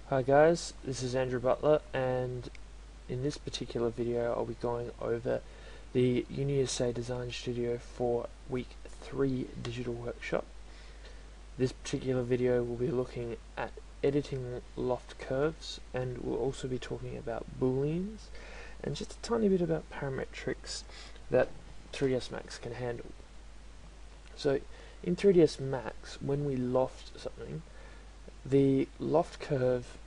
Hi guys, this is Andrew Butler, and in this particular video I'll be going over the Unisa Design Studio for Week 3 Digital Workshop. This particular video will be looking at editing Loft curves, and we'll also be talking about Booleans and just a tiny bit about parametrics that 3ds Max can handle. So in 3ds Max, when we loft something, the loft curve,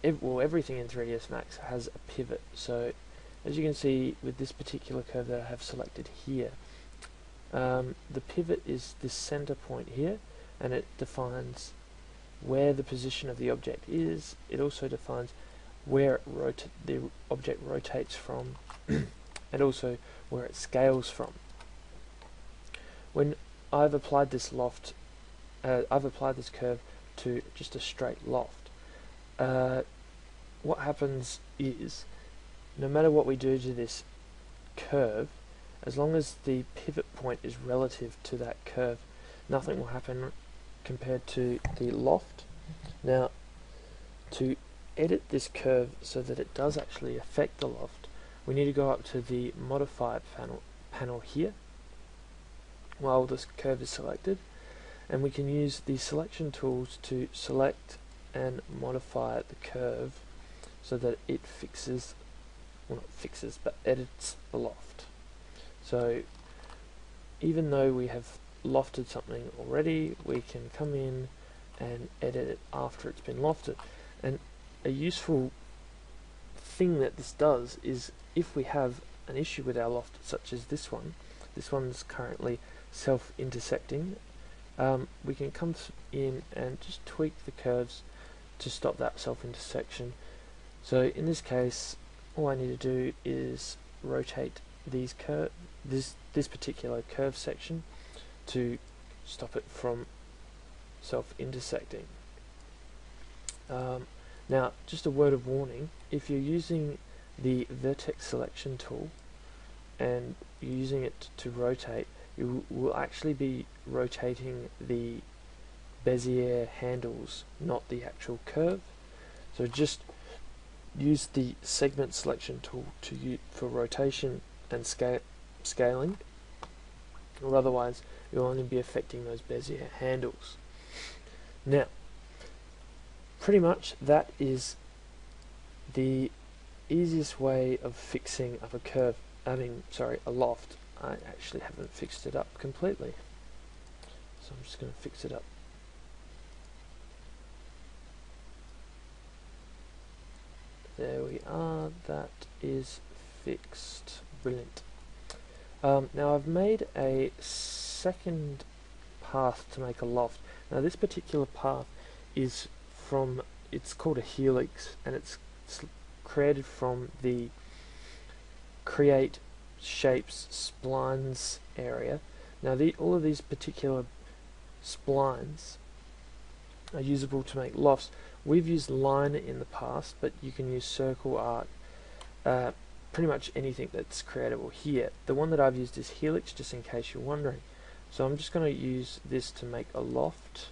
everything in 3ds Max has a pivot. So as you can see with this particular curve that I have selected here, the pivot is this center point here, and it defines where the position of the object is. It also defines where the object rotates from and also where it scales from. When I've applied this curve to just a straight loft, what happens is, no matter what we do to this curve, as long as the pivot point is relative to that curve, nothing will happen compared to the loft. Now, to edit this curve so that it does actually affect the loft, we need to go up to the modify panel here while this curve is selected, and we can use the selection tools to select and modify the curve so that it fixes, well, not fixes, but edits the loft. So even though we have lofted something already, we can come in and edit it after it's been lofted. And a useful thing that this does is, if we have an issue with our loft, such as this one's currently self-intersecting, we can come in and just tweak the curves to stop that self-intersection. So in this case, all I need to do is rotate this particular curve section to stop it from self-intersecting. Now, just a word of warning: if you're using the vertex selection tool and you're using it to rotate, you will actually be rotating the Bezier handles, not the actual curve. So just use the segment selection tool for rotation and scaling, or otherwise you'll only be affecting those Bezier handles. Now, pretty much that is the easiest way of fixing up a curve. A loft. I actually haven't fixed it up completely, so I'm just going to fix it up. There we are, that is fixed. Brilliant. Now I've made a second path to make a loft. Now this particular path is it's called a helix, and it's created from the create shapes splines area. Now all of these particular splines are usable to make lofts. We've used line in the past, but you can use circle, arc, pretty much anything that's creatable here. The one that I've used is helix, just in case you're wondering. So I'm just going to use this to make a loft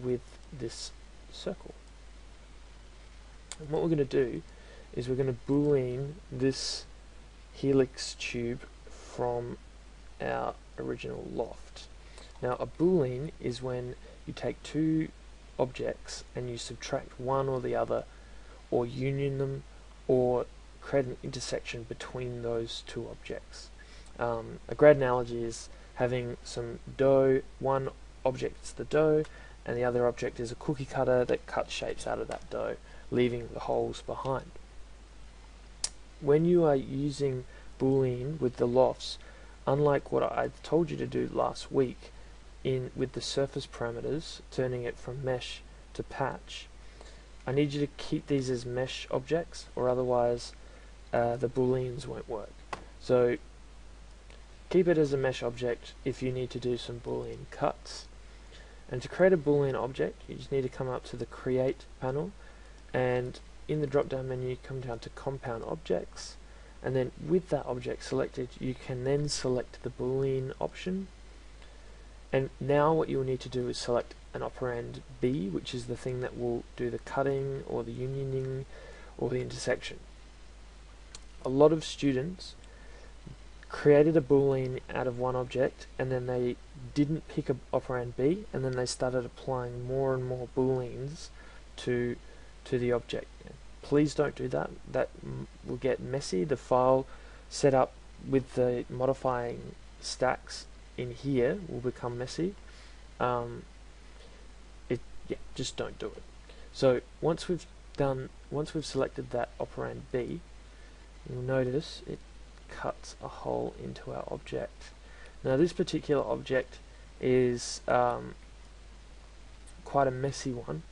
with this circle. And what we're going to do is we're going to Boolean this helix tube from our original loft. Now, a Boolean is when you take two objects and you subtract one or the other, or union them, or create an intersection between those two objects. A great analogy is having some dough. One object is the dough, and the other object is a cookie cutter that cuts shapes out of that dough, leaving the holes behind. When you are using Boolean with the lofts, unlike what I told you to do last week with the surface parameters, turning it from mesh to patch, I need you to keep these as mesh objects, or otherwise the Booleans won't work. So keep it as a mesh object if you need to do some Boolean cuts. And to create a Boolean object, you just need to come up to the create panel, and in the drop down menu come down to compound objects, and then with that object selected you can then select the Boolean option. And now what you'll need to do is select an operand B, which is the thing that will do the cutting or the unioning or the intersection. A lot of students created a Boolean out of one object and then they didn't pick an operand B, and then they started applying more and more Booleans to the object. Please don't do that. That will get messy. The file set up with the modifying stacks in here will become messy. Just don't do it. So once we've selected that operand B, you'll notice it cuts a hole into our object. Now this particular object is quite a messy one.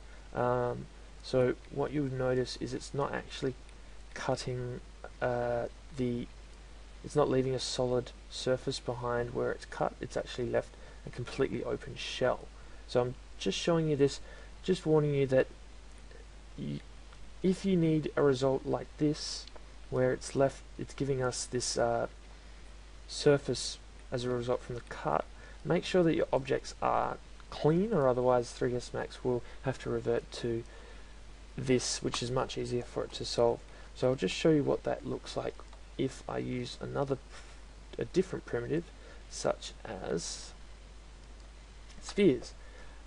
So what you would notice is it's not actually cutting it's not leaving a solid surface behind where it's cut. It's actually left a completely open shell. So I'm just showing you this, just warning you that if you need a result like this, where it's giving us this surface as a result from the cut, make sure that your objects are clean, or otherwise 3ds Max will have to revert to this, which is much easier for it to solve. So I'll just show you what that looks like if I use a different primitive, such as spheres.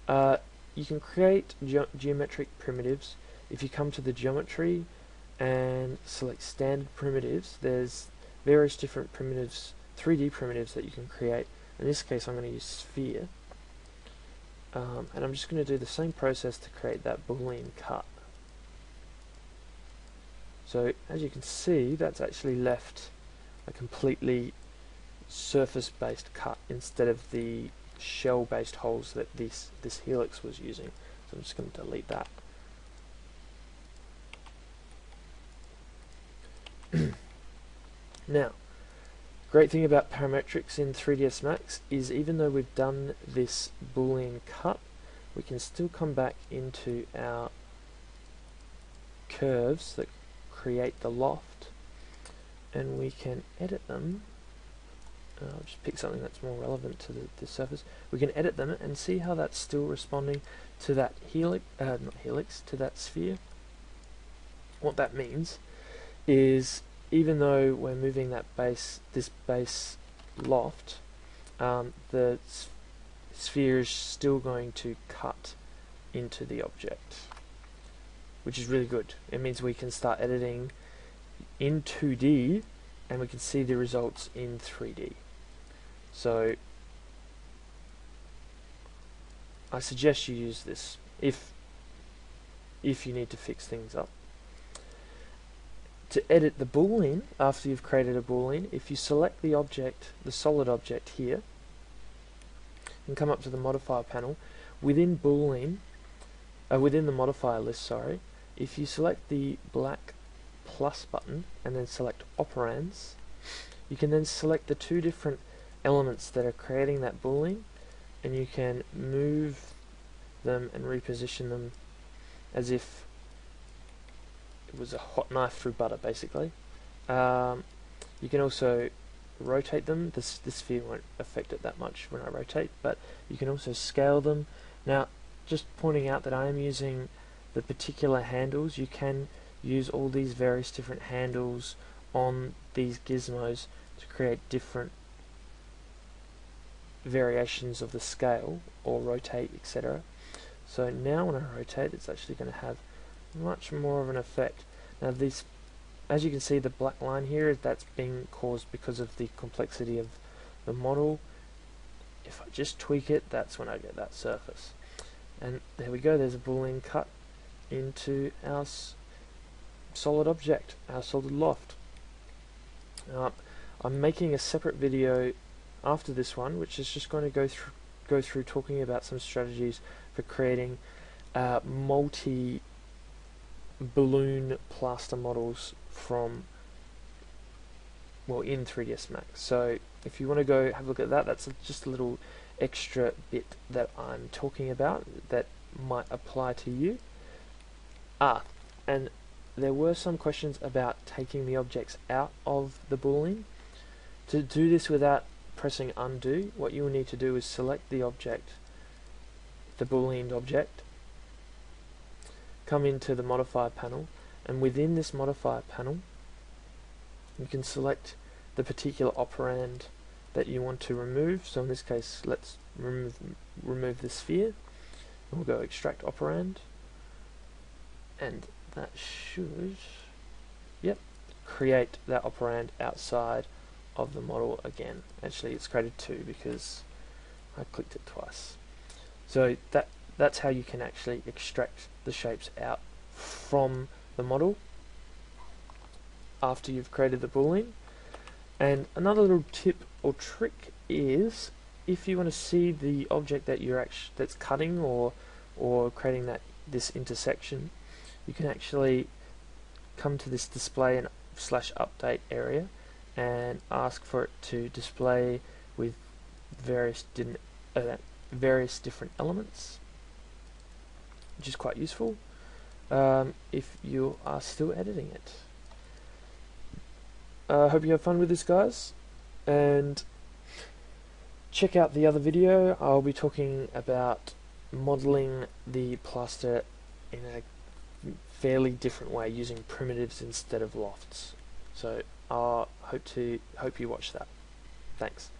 You can create geometric primitives. If you come to the geometry and select standard primitives, there's various different primitives, 3D primitives that you can create. In this case I'm going to use sphere, and I'm just going to do the same process to create that Boolean cut. So as you can see, that's actually left a completely surface-based cut instead of the shell-based holes that this helix was using. So I'm just going to delete that. Now, great thing about parametrics in 3ds Max is even though we've done this Boolean cut, we can still come back into our curves that create the loft, and we can edit them. I'll just pick something that's more relevant to the surface. We can edit them and see how that's still responding to that to that sphere. What that means is, even though we're moving this base loft, the sphere is still going to cut into the object, which is really good. It means we can start editing in 2D and we can see the results in 3D. So I suggest you use this if you need to fix things up. To edit the Boolean, after you've created a Boolean, if you select the object, the solid object here, and come up to the modifier panel, within Boolean, within the modifier list, sorry, if you select the black plus button and then select operands, you can then select the two different elements that are creating that Boolean, and you can move them and reposition them as if it was a hot knife through butter, basically. You can also rotate them. The sphere won't affect it that much when I rotate, but you can also scale them. Now, just pointing out that I am using the particular handles. You can use all these various different handles on these gizmos to create different variations of the scale or rotate, etc. So now when I rotate, it's actually going to have much more of an effect. Now this, as you can see, the black line here, that's being caused because of the complexity of the model. If I just tweak it, that's when I get that surface. And there we go, there's a Boolean cut into our solid object, our solid loft. I'm making a separate video after this one, which is just going to go through talking about some strategies for creating multi balloon plaster models from, well, in 3ds Max. So if you want to go have a look at that, that's just a little extra bit that I'm talking about that might apply to you. And there were some questions about taking the objects out of the Boolean. To do this without pressing undo, what you will need to do is select the object, the Boolean object, come into the modifier panel, and within this modifier panel you can select the particular operand that you want to remove. So in this case, let's remove the sphere. We'll go extract operand, and that should, yep, create that operand outside of the model again. Actually, it's created two because I clicked it twice. So that's how you can actually extract the shapes out from the model after you've created the Boolean. And another little tip or trick is, if you want to see the object that you're that's cutting or creating this intersection, you can actually come to this display and /update area and ask for it to display with various different elements, which is quite useful if you are still editing it. I hope you have fun with this, guys, and check out the other video. I'll be talking about modeling the plaster in a fairly different way using primitives instead of lofts. So I hope you watch that. Thanks.